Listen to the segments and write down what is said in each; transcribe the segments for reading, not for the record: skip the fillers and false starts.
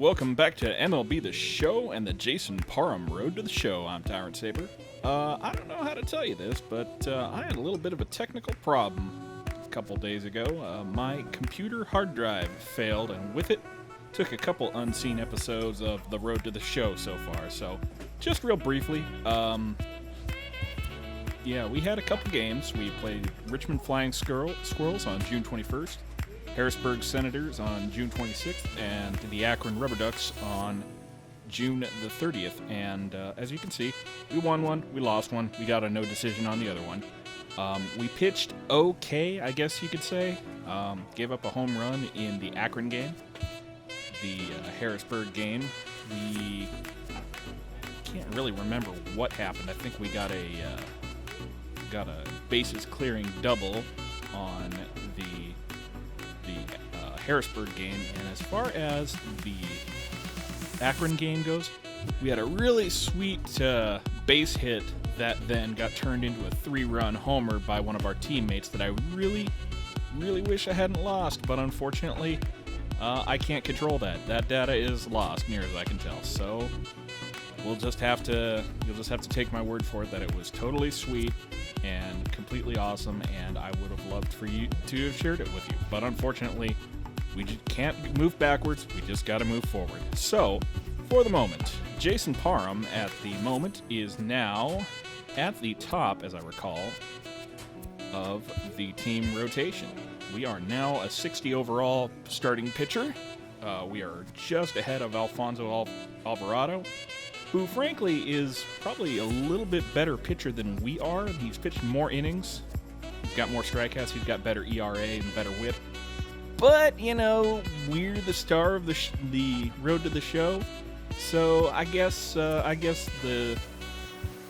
welcome back to MLB The Show and the Jason Parham Road to the Show. I'm Tyrant Saber. I don't know how to tell you this, but I had a little bit of a technical problem a couple days ago. My computer hard drive failed, and with it, took a couple unseen episodes of the Road to the Show so far. So, just real briefly, yeah, we had a couple games. We played Richmond Flying Squirrels on June 21st. Harrisburg Senators on June 26th, and the Akron Rubber Ducks on June the 30th. And as you can see, we won one, we lost one, we got a no decision on the other one. We pitched okay, I guess you could say. Gave up a home run in the Akron game. The Harrisburg game, we can't really remember what happened. I think we got a bases clearing double on the Harrisburg game, and as far as the Akron game goes, we had a really sweet base hit that then got turned into a 3-run homer by one of our teammates that I really wish I hadn't lost, but unfortunately I can't control that. That data is lost, near as I can tell. So you'll just have to take my word for it that it was totally sweet and completely awesome, and I would have loved for you to have shared it with you. But unfortunately, we just can't move backwards, we just got to move forward. So, for the moment, Jason Parham at the moment is now at the top, as I recall, of the team rotation. We are now a 60 overall starting pitcher. We are just ahead of Alfonso Alvarado, who frankly is probably a little bit better pitcher than we are. He's pitched more innings, he's got more strikeouts, he's got better ERA and better whip. But, you know, we're the star of the Road to the Show, so I guess the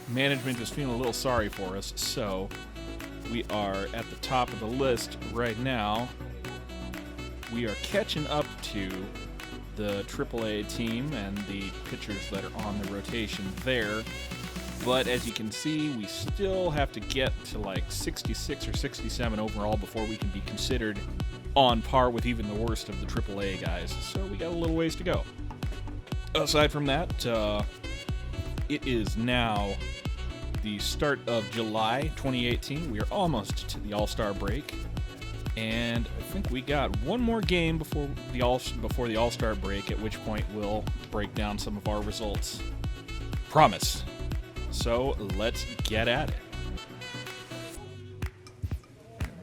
management is feeling a little sorry for us. So we are at the top of the list right now. We are catching up to the AAA team and the pitchers that are on the rotation there. But as you can see, we still have to get to like 66 or 67 overall before we can be considered on par with even the worst of the AAA guys. So we got a little ways to go. Aside from that, it is now the start of July 2018. We are almost to the All-Star break. And I think we got one more game before the All-Star break, at which point we'll break down some of our results. Promise. So let's get at it.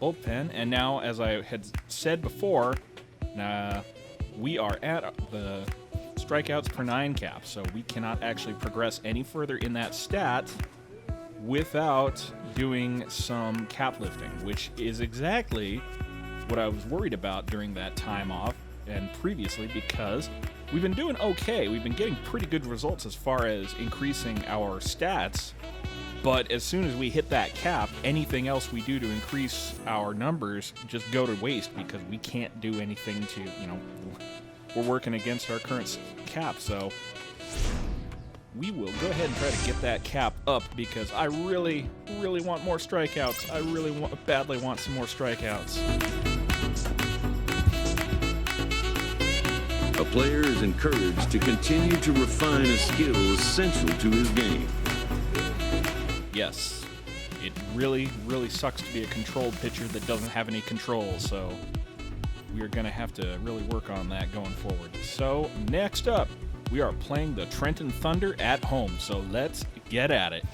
Bullpen, and now, as I had said before, we are at the strikeouts per 9 cap, so we cannot actually progress any further in that stat without doing some cap lifting, which is exactly what I was worried about during that time off and previously, because we've been doing okay. We've been getting pretty good results as far as increasing our stats, but as soon as we hit that cap, anything else we do to increase our numbers just go to waste because we can't do anything to, we're working against our current cap. So we will go ahead and try to get that cap up because I really want more strikeouts. I badly want some more strikeouts. A player is encouraged to continue to refine a skill essential to his game. Yes, it really sucks to be a controlled pitcher that doesn't have any control, so we are going to have to really work on that going forward. So, next up, we are playing the Trenton Thunder at home, so let's get at it.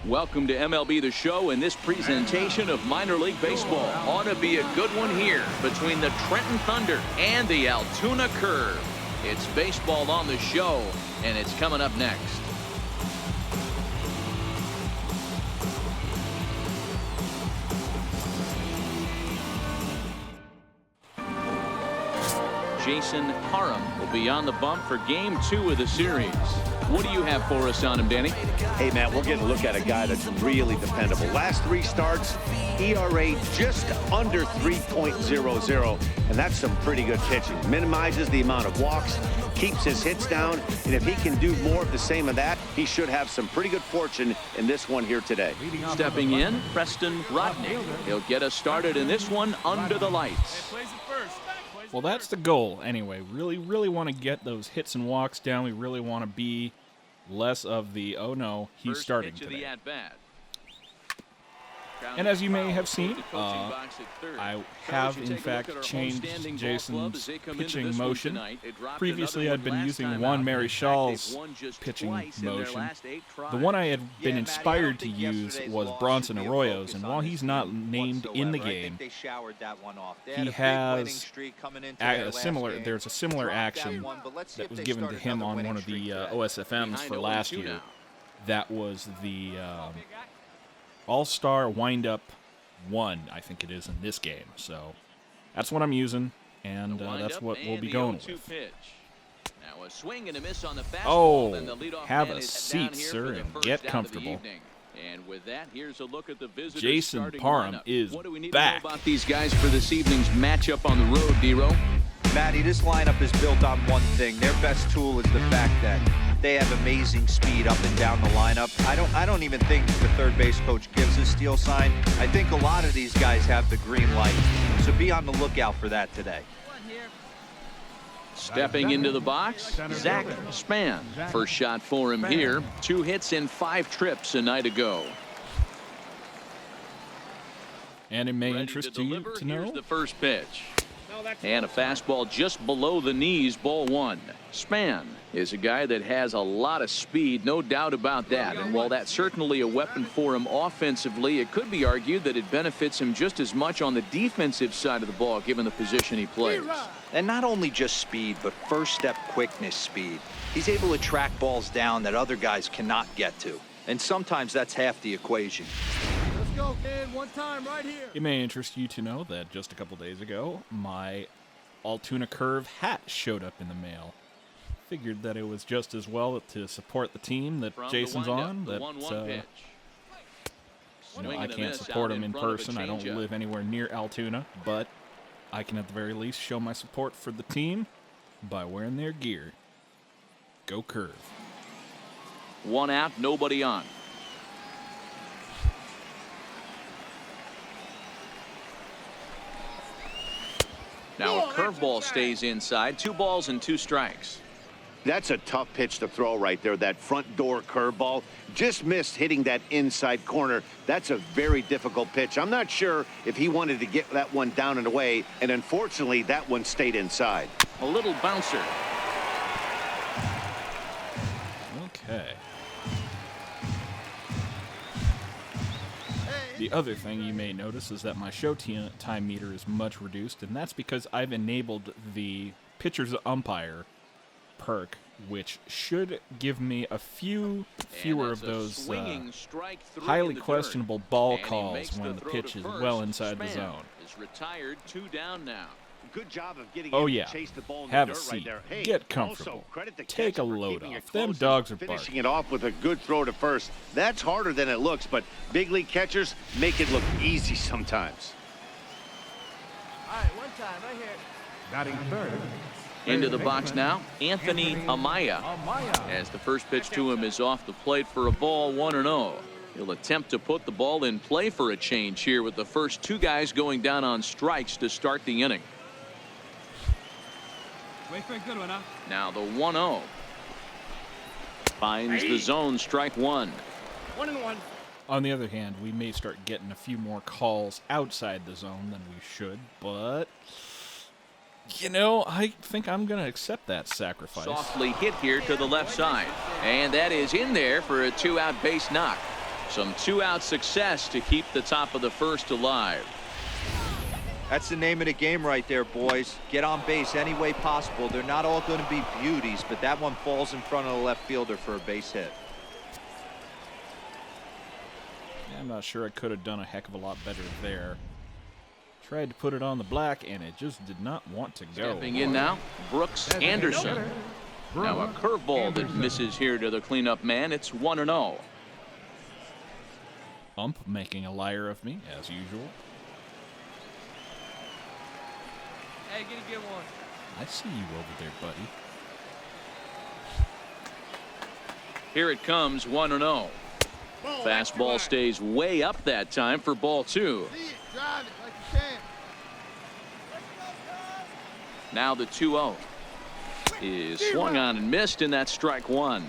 Welcome to MLB The Show and this presentation of minor league baseball. Ought to be a good one here between the Trenton Thunder and the Altoona Curve. It's baseball on the show, and it's coming up next. Jason Parham will be on the bump for Game 2 of the series. What do you have for us on him, Danny? Hey, man, we're getting a look at a guy that's really dependable. Last 3 starts, ERA just under 3.00, and that's some pretty good pitching. Minimizes the amount of walks, keeps his hits down, and if he can do more of the same of that, he should have some pretty good fortune in this one here today. Stepping in, Preston Rodney. He'll get us started in this one under the lights. Well, that's the goal anyway. Really want to get those hits and walks down. We really want to be less of the, oh no, he's starting today. And as you may have seen, I have in fact changed Jason's pitching motion. Previously, I'd been using Juan Marichал's pitching motion. The one I had been inspired to use was Bronson Arroyo's, and while he's not named in the game, he has a similar. There's a similar action that was given to him on one of the OSFMs for last year. That was the All-Star Wind-Up 1, I think it is in this game. So that's what I'm using, and that's what we'll be going with. Now a swing and a miss on the fastball, Oh, and the leadoff have man a is seat, down here sir, for the and first get out of the comfortable. evening. And with that, here's a look at the visitors' Jason starting Parham lineup. is What do we need back. to know about these guys for this evening's matchup on the road, D-Row? Matty, this lineup is built on one thing. Their best tool is the fact that they have amazing speed up and down the lineup. I don't even think the third base coach gives a steal sign. I think a lot of these guys have the green light. So be on the lookout for that today. Stepping into the box, Zach Span. First shot for him here. 2 hits in 5 trips a night ago. And it may Ready interest to you deliver. to Here's know. the first pitch. And a fastball just below the knees, ball 1. Span is a guy that has a lot of speed, no doubt about that. And while that's certainly a weapon for him offensively, it could be argued that it benefits him just as much on the defensive side of the ball, given the position he plays. And not only just speed, but first step quickness speed. He's able to track balls down that other guys cannot get to. And sometimes that's half the equation. Go, kid. One time right here. It may interest you to know that just a couple days ago, my Altoona Curve hat showed up in the mail. Figured that it was just as well to support the team that From Jason's the windup, on. the That 1-1 pitch. you know, Swing I and a can't miss support out him in front of a person. I don't changeup. live anywhere near Altoona, but I can at the very least show my support for the team by wearing their gear. Go Curve. 1 out, nobody on. Now a curveball stays inside. 2 balls and 2 strikes. That's a tough pitch to throw right there, that front door curveball. Just missed hitting that inside corner. That's a very difficult pitch. I'm not sure if he wanted to get that one down and away, and unfortunately, that one stayed inside. A little bouncer. Okay. The other thing you may notice is that my show time meter is much reduced, and that's because I've enabled the pitcher's umpire perk, which should give me a fewer of those highly questionable ball calls when the pitch is well inside the zone. Is retired, 2 down now. Good job of getting Oh him yeah, to chase the ball in have the a dirt seat, right there. Hey, get comfortable, also, credit the take a catcher for load keeping it off. Them close dogs are and finishing barking. it off with a good throw to first. That's harder than it looks, but big league catchers make it look easy sometimes. All right, one time right here. Batting third. Into the box now, Anthony Amaya. As the first pitch to him is off the plate for a ball, 1-0. He'll attempt to put the ball in play for a change here with the first 2 guys going down on strikes to start the inning. Wait for a good one, huh? Now the 1-0. Finds the zone, strike 1. 1-1. On the other hand, we may start getting a few more calls outside the zone than we should, but you know, I think I'm going to accept that sacrifice. Softly hit here to the left side. And that is in there for a 2-out base knock. Some 2-out success to keep the top of the first alive. That's the name of the game right there, boys. Get on base any way possible. They're not all going to be beauties, but that one falls in front of the left fielder for a base hit. I'm not sure I could have done a heck of a lot better there. Tried to put it on the black, and it just did not want to go. Stepping in now, Brooks Anderson. Now a curveball that misses here to the cleanup man. It's 1-0. Bump making a liar of me, as usual. Hey, get a good one. I see you over there, buddy. Here it comes, 1-0. Fastball stays way up that time for ball 2. See it, drive it like you can. Now the 2-0 is swung on and missed, and that's strike 1.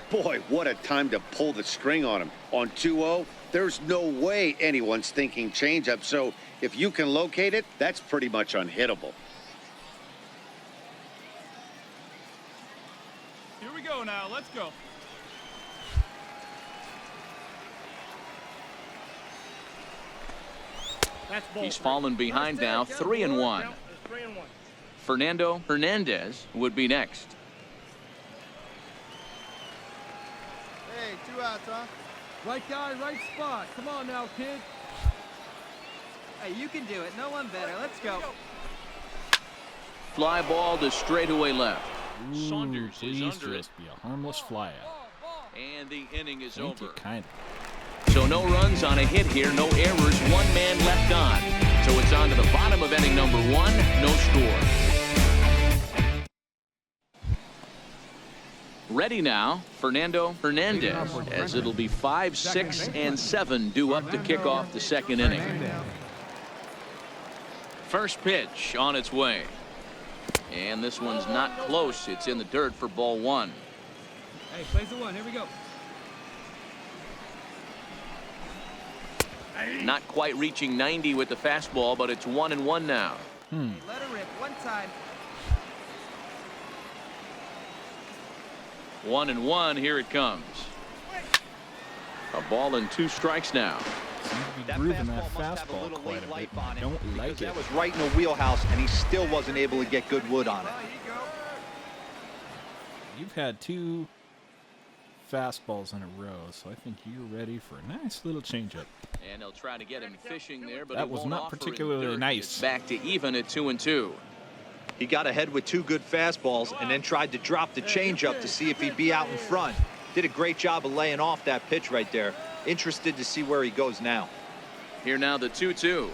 Boy, what a time to pull the string on him. On 2-0, there's no way anyone's thinking changeup. So if you can locate it, that's pretty much unhittable. Here we go now. Let's go. He's fallen behind now, 3-1. Fernando Hernandez would be next. Hey, 2 outs, huh? Right guy, right spot. Come on now, kid. Hey, you can do it. No one better. Let's go. Fly ball to straightaway left. Ooh, Saunders is please under it. just be a harmless flyout. And the inning is Ain't over. it kind So no runs on a hit here, no errors, 1 man left on. So it's on to the bottom of inning number 1, no score. Ready now, Fernando Hernandez, as it'll be 5, 6, and 7 due up to kick off the second inning. First pitch on its way. And this one's not close. It's in the dirt for ball 1. Hey, plays the 1. Here we go. Not quite reaching 90 with the fastball, but it's 1-1 now. Let her rip. One time. 1-1, here it comes. A ball and 2 strikes now. Seems to be That grooving that fastball must have a fastball little quite late a bit. life I on it don't because like it. that was right in the wheelhouse, and he still wasn't able to get good wood on it. You've had 2 fastballs in a row, so I think you're ready for a nice little changeup. And they'll try to get him fishing there, but That it was won't not offer in the particularly dirt. nice. It's back to even at 2-2. He got ahead with 2 good fastballs and then tried to drop the changeup to see if he'd be out in front. Did a great job of laying off that pitch right there. Interested to see where he goes now. Here now the 2-2.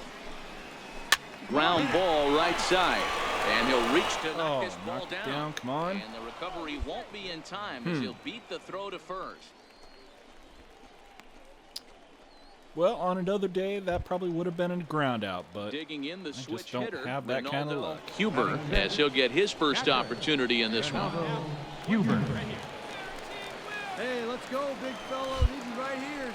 Ground ball right side. And he'll reach to knock this ball knocked it down. down, come on. And the recovery won't be in time as he'll beat the throw to first. Well, on another day, that probably would have been a ground out, but Digging in the just switch don't hitter, have that kind of Ronaldo luck. Huber, as he'll get his first opportunity in this one. Huber. Hey, let's go, big fella. Need you right here.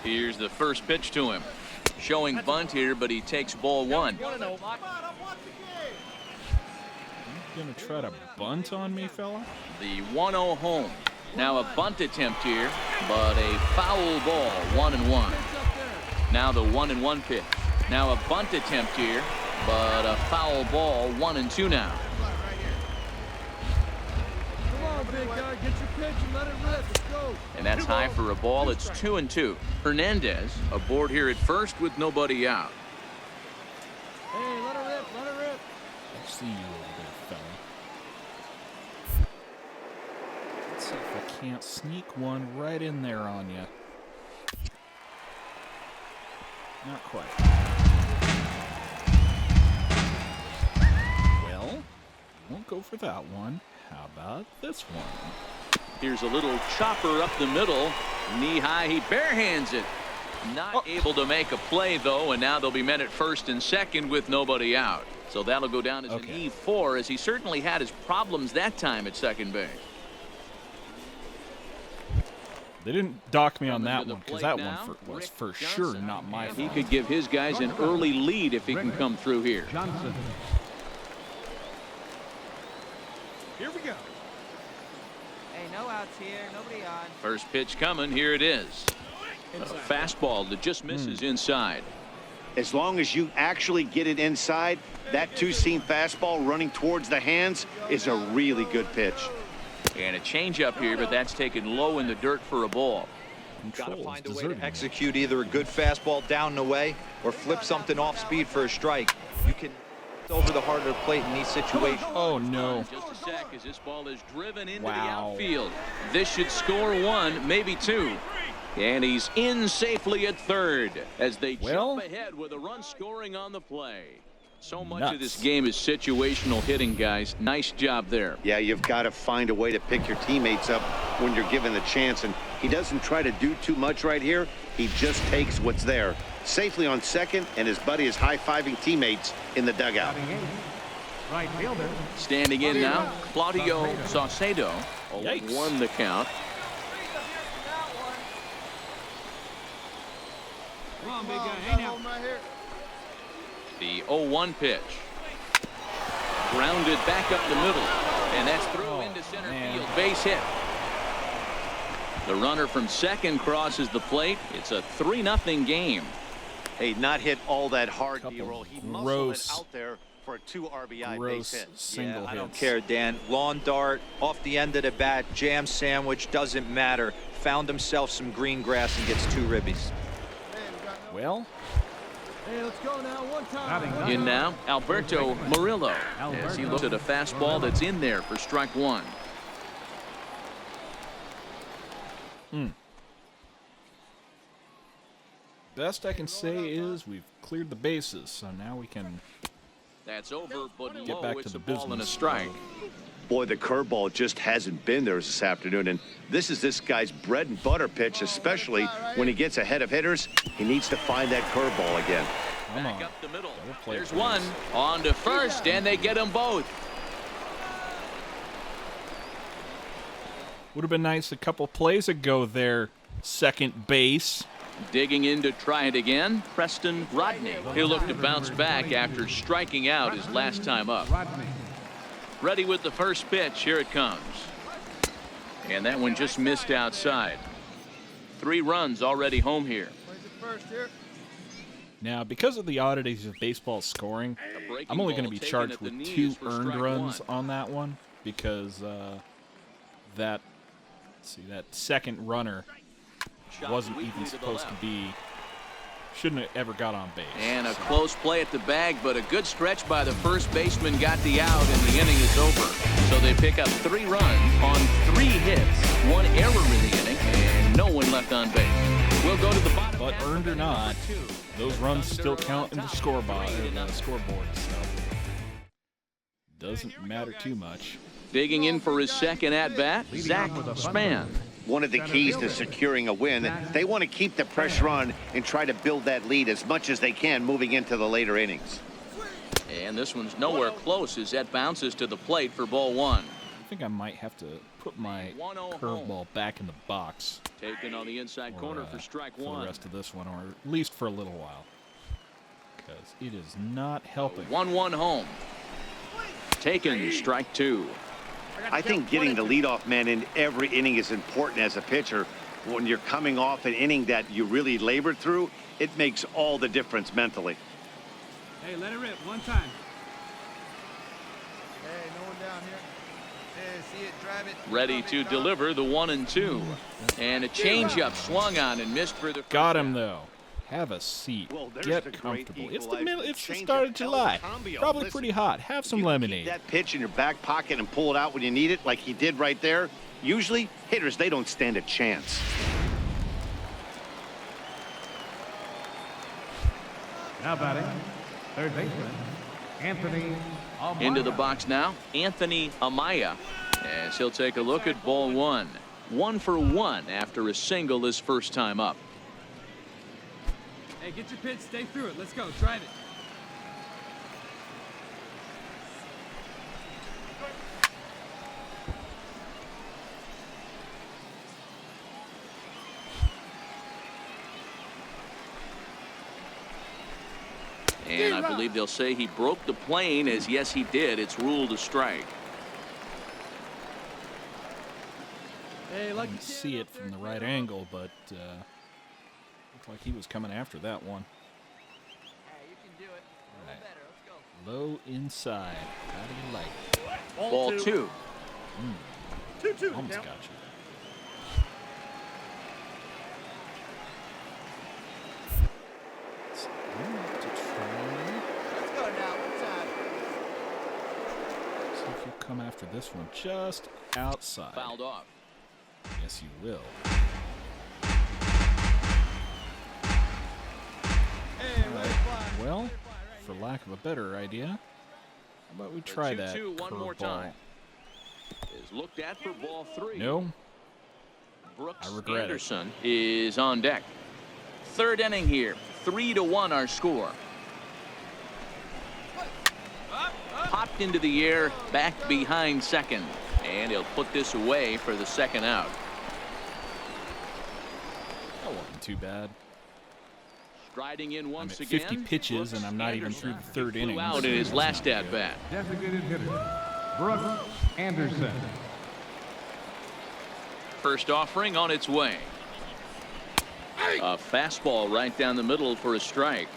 Here's the first pitch to him. Showing bunt here, but he takes ball 1. You gonna try to bunt on me, fella? The 1-0 home. Now a bunt attempt here, but a foul ball, 1-1. Now the 1-1 pitch. Now a bunt attempt here, but a foul ball, 1-2 now. Come on, big guy. Get your pitch and let it rip. Let's go. And that's high for a ball. It's 2-2. Hernandez aboard here at first with nobody out. Hey, let her rip. Let her rip. I see you over there, fella. Let's see if I can't sneak one right in there on you. Not quite. Well, won't go for that one. How about this one? Here's a little chopper up the middle. Knee high, he barehands it. Not able to make a play, though, and now they'll be men at first and second with nobody out. So that'll go down as an E4, as he certainly had his problems that time at second base. They didn't dock me on that to the one, because plate that now, one was Rick for Johnson. sure not my He fault. could give his guys an early lead if he can come through here. Here we go. Hey, no outs here. Nobody on. First pitch coming. Here it is. A fastball that just misses inside. As long as you actually get it inside, that 2-seam fastball running towards the hands is a really good pitch. And a changeup here, but that's taken low in the dirt for a ball. Got to Control's find a way deserting to me. execute either a good fastball down the way or flip something off speed for a strike. You can. Over the harder plate in these situations. Oh, no. Just a sec as this ball is driven into the Wow. outfield. This should score one, maybe two. And he's in safely at third as they jump ahead with a run scoring on the play. So much of this game is situational hitting, guys. Nice job there. Yeah, you've got to find a way to pick your teammates up when you're given the chance, and he doesn't try to do too much right here. He just takes what's there. Safely on second, and his buddy is high-fiving teammates in the dugout. Right fielder. Standing in now, Claudio Saucedo. Yikes. 1 the count. Come on, big guy. Hey, now. The 0-1 pitch. Grounded back up the middle. And that's through into center field. Base hit. The runner from second crosses the plate. It's a 3-0 game. Hey, not hit all that hard, Couple D-roll. He muscled gross- it out there for a 2 RBI Gross base hit. single Yeah, I don't hits. care, Dan. Lawn dart, off the end of the bat, jam sandwich, doesn't matter. Found himself some green grass and gets 2 ribbies. Well, Hey, let's go now. One time. In now, Alberto Murillo. As he looks at a fastball that's in there for strike 1. best I can say is we've cleared the bases, so now we can That's over, but get low. back It's to a the ball and a business. strike. Boy, the curveball just hasn't been there this afternoon, and this is this guy's bread and butter pitch, especially when he gets ahead of hitters. He needs to find that curveball again. Come Back on. up the middle. Double play, There's please. one. On to first, and they get them both. Would have been nice a couple plays ago there, second base. Digging in to try it again, Preston Rodney. He'll look to bounce back after striking out his last time up. Ready with the first pitch. Here it comes. And that one just missed outside. 3 runs already home here. Now, because of the oddities of baseball scoring, I'm only going to be charged with 2 earned runs on that one because that second runner wasn't even supposed to be, shouldn't have ever got on base. And a close play at the bag, but a good stretch by the first baseman got the out, and the inning is over. So they pick up 3 runs on 3 hits, 1 error in the inning, and no one left on base. We'll go to the bottom. But half earned or of not, number 2. those runs still count in the scoreboard, so doesn't matter too much. Digging in for his second at-bat, Zach Span. One of the keys to securing a win, they want to keep the pressure on and try to build that lead as much as they can moving into the later innings. And this one's nowhere close as that bounces to the plate for ball 1. I think I might have to put my curveball back in the box Taken on the inside corner for strike for the 1. rest of this one, or at least for a little while, because it is not helping. 1-1 home. Taken, strike 2. I think getting the leadoff man in every inning is important as a pitcher. When you're coming off an inning that you really labored through, it makes all the difference mentally. Hey, let it rip. One time. Hey, no one down here. Hey, see it, drive it. Ready to deliver the 1-2. And a changeup swung on and missed for the first Got him out. though. Have a seat. Well, there's Get the great comfortable. It's the equalizer. middle. It's the Change start of of July. Cambio. Probably Listen, pretty hot. Have some you lemonade. Keep that pitch in your back pocket and pull it out when you need it, like he did right there. Usually, hitters, they don't stand a chance. Now batting, third baseman, Anthony Amaya. Into the box now, Anthony Amaya. As he'll take a look at ball 1. 1 for 1 after a single his first time up. Hey, get your pitch, stay through it. Let's go, drive it. And I believe they'll say he broke the plane, as yes he did. It's ruled a strike. Hey, like Couldn't see it from the right angle, but looked like he was coming after that one. Hey, you can do it. A Right. little better. Let's go. Low inside. How do you like it? Ball 2. 2-2. Almost got you. So, I'm going to try. Let's go now. One time. you'll come after this one just outside. Fouled off. Yes, you will. All right. Well, for lack of a better idea, how about we try that 2-2 one more curveball? time. Is looked at for ball 3. No. Brooks I regret it. Anderson is on deck. Third inning here. 3-1 our score. Popped into the air, back behind second. And he'll put this away for the second out. That wasn't too bad. Striding in I'm once at again. 50 pitches, and I'm not even through the third inning. Flew out so in his that's last not at good. bat. Designated hitter, Brooks Anderson. First offering on its way. A fastball right down the middle for a strike.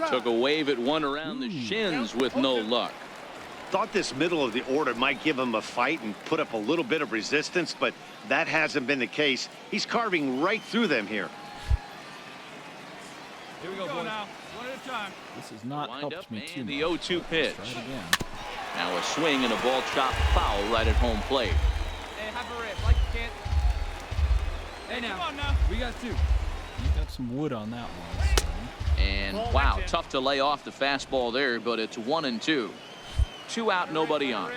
Took a wave at one around the shins with no luck. Thought this middle of the order might give him a fight and put up a little bit of resistance, but that hasn't been the case. He's carving right through them here. Here we go, boys. Now. One at a time. This has not Wind helped up me too and much. the 0-2 pitch. Let's try it again. Now a swing and a ball chopped foul right at home plate. Hey, have a rip, like you can't. Hey, now. Come on now. We got 2. You got some wood on that one. So. And wow, tough to lay off the fastball there, but it's 1-2. 2 out, nobody on.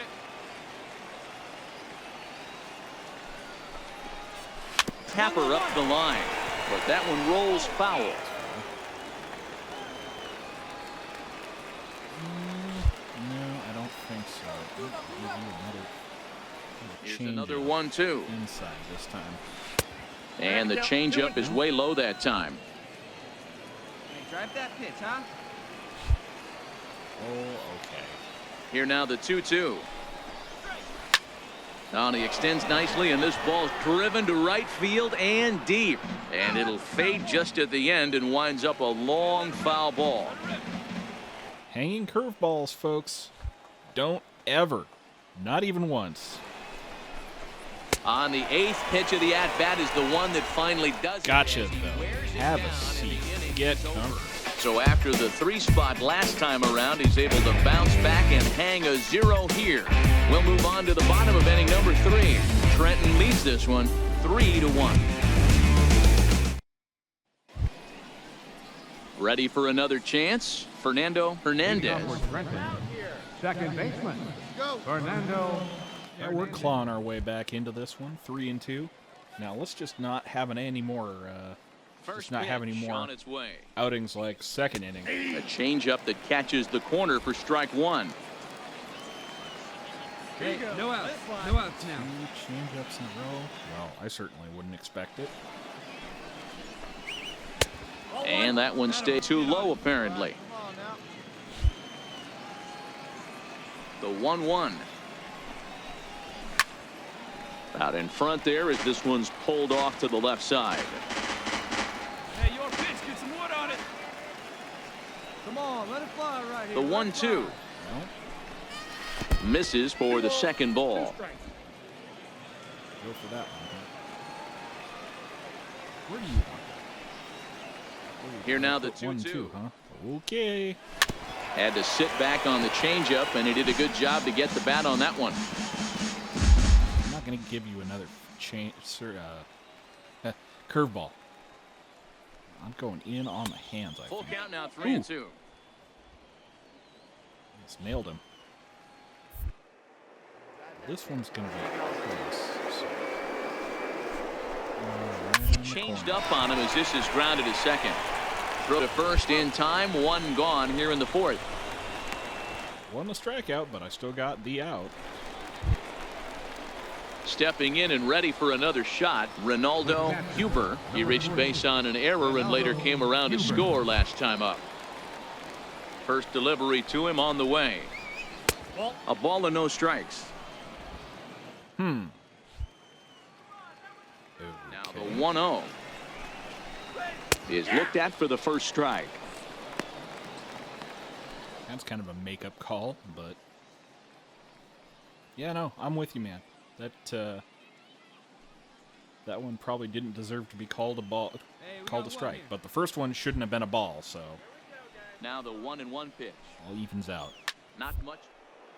Tapper up the line, but that one rolls foul. No, I don't think so. I'll give you another Here's change another up 1-2. inside this time. And the changeup is way low that time. Hey, drive that pitch, huh? Oh, okay. Here now the 2-2. Now he extends nicely, and this ball's driven to right field and deep. And it'll fade just at the end and winds up a long foul ball. Hanging curveballs, folks. Don't ever, not even once. On the 8th pitch of the at-bat is the one that finally does it. Gotcha, as he though. wears it Have down, a and seat. the inning Get is over. comfortable. So after the 3 spot last time around, he's able to bounce back and hang a 0 here. We'll move on to the bottom of inning number 3. Trenton leads this one 3-1. Ready for another chance? Fernando Hernandez. Second baseman, Fernando. Yeah, we're clawing our way back into this one, 3-2. Now let's just not have any more. First not have any pitch more on its way. outings like second inning. A changeup that catches the corner for strike 1. Hey, no outs. No outs now. 2 changeups in a row. Well, I certainly wouldn't expect it. And that one stayed too low, apparently. The 1-1. Out in front there as this one's pulled off to the left side. Hey, your pitch. Get some wood on it. Come on, let it fly right here. The 1-2. Well, Misses for the second ball. go for that one. Where do you want it? Here now the 1-2, 2-2. huh? Okay. Had to sit back on the changeup, and he did a good job to get the bat on that one. I'm not going to give you another curveball. I'm going in on the hands, I Full think. count now, 3-2. Just nailed him. This one's going to be close. So. Right on the Changed corner. up on him as this is grounded to second. Throw to first in time, 1 gone here in the 4th. Wasn't a strikeout, but I still got the out. Stepping in and ready for another shot, Ronaldo Huber. He reached base on an error and later came around to score last time up. First delivery to him on the way. A ball and no strikes. Now the 1-0 is looked at for the first strike. That's kind of a makeup call, but yeah, no, I'm with you, man. That That one probably didn't deserve to be called a ball, Hey, called a strike. But the first one shouldn't have been a ball, so Now the 1-1 pitch. all evens out. Not much.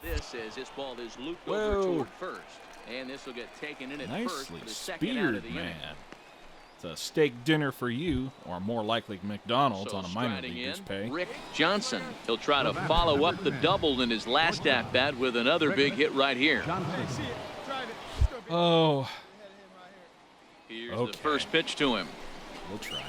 This as this ball is looped Whoa. over toward first. And this will get taken in at first Nicely for the second out of speared, the inning. man. It's a steak dinner for you, or more likely McDonald's So on a minor striding leaguer's in, pay. Rick Johnson. He'll try to follow up the double in his last at-bat with another big hit right here. Hey, see it. Drive it. Let's go, big Oh, ahead of him right here. Here's Okay. the first pitch to him. we'll try it.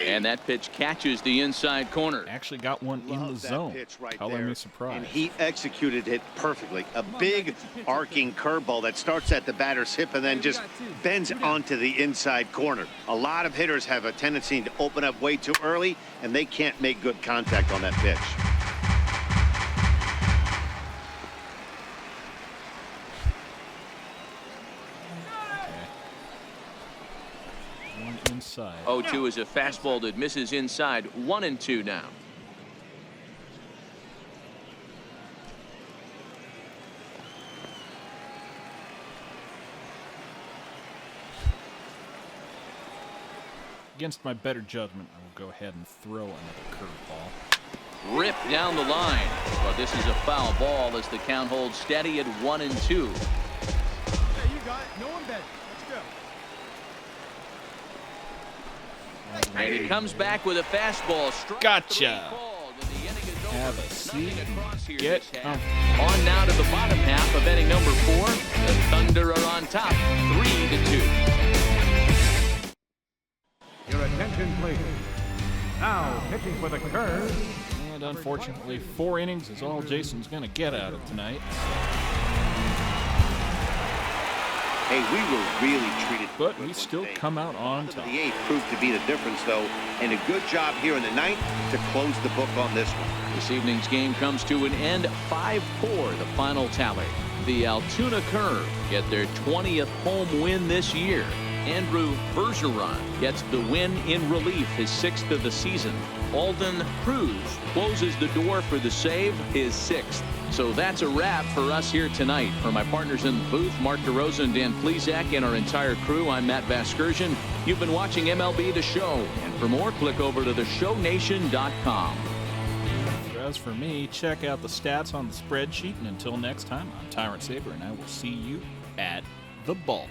And that pitch catches the inside corner. Actually got one in the Love that zone. pitch right Color there. me surprised. And he executed it perfectly. A big arcing curveball that starts at the batter's hip and then just bends onto the inside corner. A lot of hitters have a tendency to open up way too early, and they can't make good contact on that pitch. One inside. 0-2 is a fastball that misses inside. 1-2 now. Against my better judgment, I will go ahead and throw another curveball. Ripped down the line. But this is a foul ball as the count holds steady at 1-2. Hey, you got it. No one bet. Let's go. And he comes back with a fastball. Strike Gotcha. three called, and the inning is over. Have a Nothing seat across and here get this half. comfortable. On now to the bottom half of inning number 4. The Thunder are on top, 3-2. Your attention, please. Now, pitching for the Curve. And unfortunately, 4 innings is all Jason's going to get out of tonight. Hey, we were really treated. But good we one still today. come out on top. The 8th proved to be the difference, though, and a good job here in the 9th to close the book on this one. This evening's game comes to an end, 5-4, the final tally. The Altoona Curve get their 20th home win this year. Andrew Bergeron gets the win in relief, his 6th of the season. Alden Cruz closes the door for the save, his 6th. So that's a wrap for us here tonight. For my partners in the booth, Mark DeRosa and Dan Plezak, and our entire crew, I'm Matt Vasgersian. You've been watching MLB The Show. And for more, click over to theshownation.com. As for me, check out the stats on the spreadsheet. And until next time, I'm Tyrant Saber, and I will see you at the ballpark.